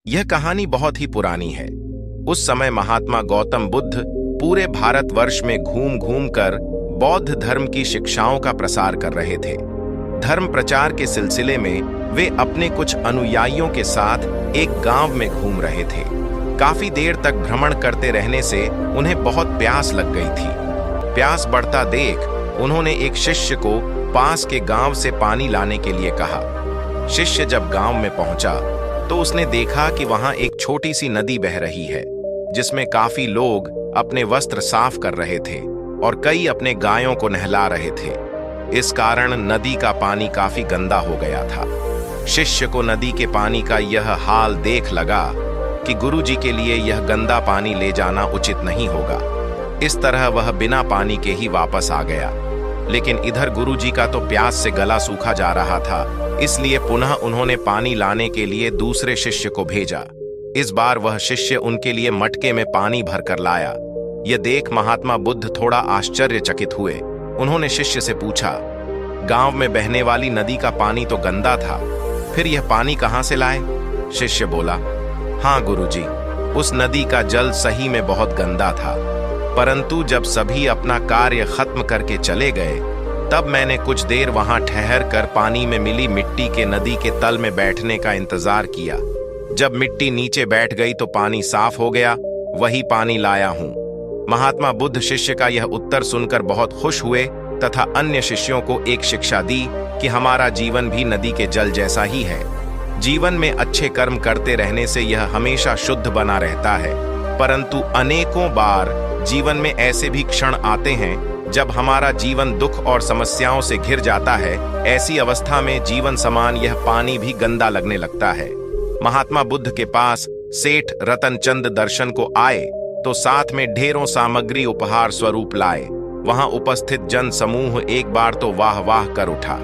यह कहानी बहुत ही पुरानी है। उस समय महात्मा गौतम बुद्ध पूरे भारतवर्ष में घूम घूम कर बौद्ध धर्म की शिक्षाओं का प्रसार कर रहे थे। धर्म प्रचार के सिलसिले में वे अपने कुछ अनुयायियों के साथ एक गांव में घूम रहे थे। काफी देर तक भ्रमण करते रहने से उन्हें बहुत प्यास लग गई थी। प्यास बढ़ता देख उन्होंने एक शिष्य को पास के गांव से पानी लाने के लिए कहा। शिष्य जब गांव में पहुंचा तो उसने देखा कि वहां एक छोटी सी नदी बह रही है, जिसमें काफी लोग अपने वस्त्र साफ कर रहे थे और कई अपने गायों को नहला रहे थे। इस कारण नदी का पानी काफी गंदा हो गया था। शिष्य को नदी के पानी का यह हाल देख लगा कि गुरुजी के लिए यह गंदा पानी ले जाना उचित नहीं होगा। इस तरह वह बिना पानी के ही वापस आ गया। लेकिन इधर गुरुजी का तो प्यास से गला सूखा जा रहा था, इसलिए पुनः उन्होंने पानी लाने के लिए दूसरे शिष्य को भेजा। इस बार वह शिष्य उनके लिए मटके में पानी भरकर लाया। यह देख महात्मा बुद्ध थोड़ा आश्चर्यचकित हुए। उन्होंने शिष्य से पूछा, गांव में बहने वाली नदी का पानी तो गंदा था, फिर यह पानी कहां से लाए? शिष्य बोला, हाँ गुरुजी, उस नदी का जल सही में बहुत गंदा था, परंतु जब सभी अपना कार्य खत्म करके चले गए तब मैंने कुछ देर वहां ठहर कर पानी में मिली मिट्टी के नदी के तल में बैठने का इंतजार किया। जब मिट्टी नीचे बैठ गई तो पानी साफ हो गया, वही पानी लाया हूं। महात्मा बुद्ध शिष्य का यह उत्तर सुनकर बहुत खुश हुए तथा अन्य शिष्यों को एक शिक्षा दी कि हमारा जीवन भी नदी के जल जैसा ही है। जीवन में अच्छे कर्म करते रहने से यह हमेशा शुद्ध बना रहता है, परंतु अनेकों बार जीवन में ऐसे भी क्षण आते हैं जब हमारा जीवन दुख और समस्याओं से घिर जाता है। ऐसी अवस्था में जीवन समान यह पानी भी गंदा लगने लगता है। महात्मा बुद्ध के पास सेठ रतनचंद दर्शन को आए तो साथ में ढेरों सामग्री उपहार स्वरूप लाए। वहां उपस्थित जन समूह एक बार तो वाह वाह कर उठा।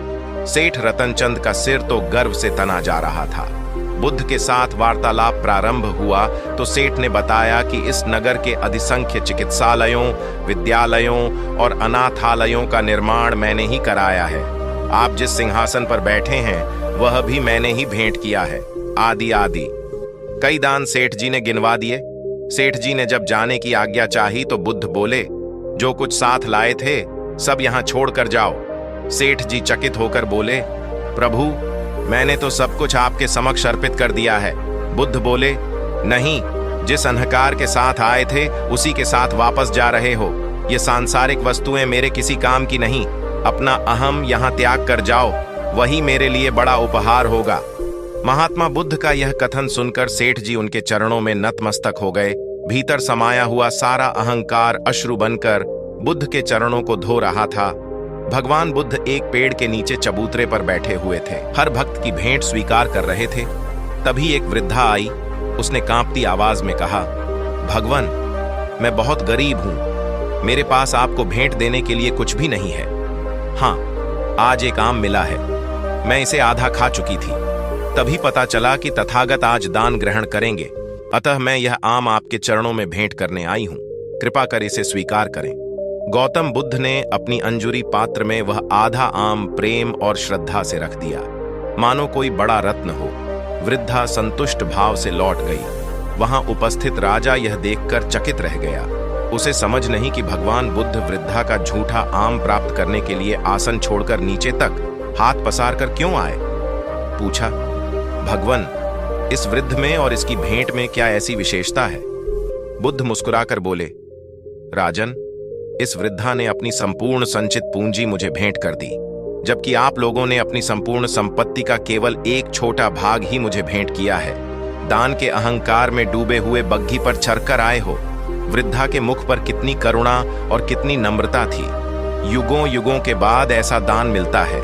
सेठ रतनचंद का सिर तो गर्व से तना जा रहा था। बुद्ध के साथ वार्तालाप प्रारंभ हुआ तो सेठ ने बताया कि इस नगर के अधिसंख्य चिकित्सालयों, विद्यालयों और अनाथालयों का निर्माण मैंने ही कराया है। आप जिस सिंहासन पर बैठे हैं वह भी मैंने ही भेंट किया है, आदि आदि। कई दान सेठ जी ने गिनवा दिए। सेठ जी ने जब जाने की आज्ञा चाही तो बुद्ध बोले, जो कुछ साथ लाए थे सब यहां छोड़ कर जाओ। सेठ जी चकित होकर बोले, प्रभु मैंने तो सब कुछ आपके समक्ष अर्पित कर दिया है। बुद्ध बोले, नहीं, जिस अंधकार के साथ आए थे उसी के साथ वापस जा रहे हो। ये सांसारिक वस्तुएं मेरे किसी काम की नहीं। अपना अहम यहाँ त्याग कर जाओ, वही मेरे लिए बड़ा उपहार होगा। महात्मा बुद्ध का यह कथन सुनकर सेठ जी उनके चरणों में नतमस्तक हो गए। भीतर समाया हुआ सारा अहंकार अश्रु बनकर बुद्ध के चरणों को धो रहा था। भगवान बुद्ध एक पेड़ के नीचे चबूतरे पर बैठे हुए थे, हर भक्त की भेंट स्वीकार कर रहे थे। तभी एक वृद्धा आई। उसने कांपती आवाज में कहा, भगवान, मैं बहुत गरीब हूं, मेरे पास आपको भेंट देने के लिए कुछ भी नहीं है। हाँ, आज एक आम मिला है, मैं इसे आधा खा चुकी थी। तभी पता चला कि तथागत आज दान ग्रहण करेंगे, अतः मैं यह आम आपके चरणों में भेंट करने आई हूं, कृपा कर इसे स्वीकार करें। गौतम बुद्ध ने अपनी अंजुरी पात्र में वह आधा आम प्रेम और श्रद्धा से रख दिया, मानो कोई बड़ा रत्न हो। वृद्धा संतुष्ट भाव से लौट गई। वहां उपस्थित राजा यह देखकर चकित रह गया। उसे समझ नहीं कि भगवान बुद्ध वृद्धा का झूठा आम प्राप्त करने के लिए आसन छोड़कर नीचे तक हाथ पसार कर क्यों आए। पूछा, भगवान, इस वृद्ध में और इसकी भेंट में क्या ऐसी विशेषता है? बुद्ध मुस्कुराकर बोले, राजन, इस वृद्धा ने अपनी संपूर्ण संचित पूंजी मुझे भेंट कर दी, जबकि आप लोगों ने अपनी संपूर्ण संपत्ति का केवल एक छोटा भाग ही मुझे भेंट किया है। दान के अहंकार में डूबे हुए बग्घी पर चढ़कर आए हो। वृद्धा के मुख पर कितनी करुणा और कितनी नम्रता थी। युगों युगों के बाद ऐसा दान मिलता है।